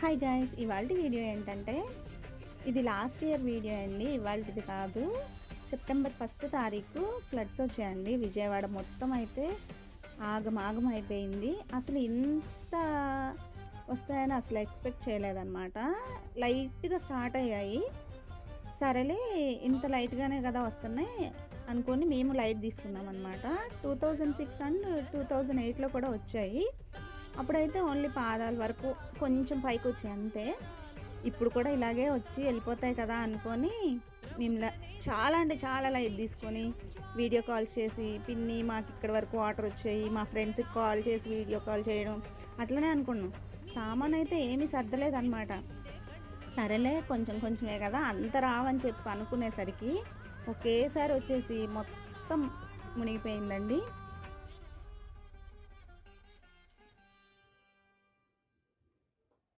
Hi guys, ఇవాల్టి video ఏంటంటే ఇది లాస్ట్ ఇయర్ వీడియో అండి. ఇవాల్టిది కాదు. సెప్టెంబర్ 1 తారీఖు ఫ్లడ్స్ వచ్చాయండి విజయవాడ మొత్తం. అయితే ఆగమాగం అయిపోయింది. అసలు ఇంత వస్తాయని అసలు ఎక్స్పెక్ట్ చేయలేదన్నమాట. లైట్గా స్టార్ట్ అయ్యాయి. సరేలే, ఇంత లైట్గానే కదా వస్తున్నాయి అనుకొని మేము లైట్ తీసుకున్నాం అనమాట. 2006 అండ్ 2008లో కూడా వచ్చాయి. అప్పుడైతే ఓన్లీ పాదాల వరకు కొంచెం పైకి వచ్చాయి అంతే. ఇప్పుడు కూడా ఇలాగే వచ్చి వెళ్ళిపోతాయి కదా అనుకొని మేము చాలా అంటే చాలా లైట్ తీసుకొని వీడియో కాల్స్ చేసి, పిన్ని మాకు ఇక్కడ వరకు వాటర్ వచ్చాయి, మా ఫ్రెండ్స్కి కాల్ చేసి వీడియో కాల్ చేయడం అట్లనే అనుకున్నాం. సామాన్ అయితే ఏమీ సర్దలేదన్నమాట. సరేలే కొంచెం కొంచెమే కదా అంత రావని చెప్పి అనుకునేసరికి ఒకేసారి వచ్చేసి మొత్తం మునిగిపోయిందండి.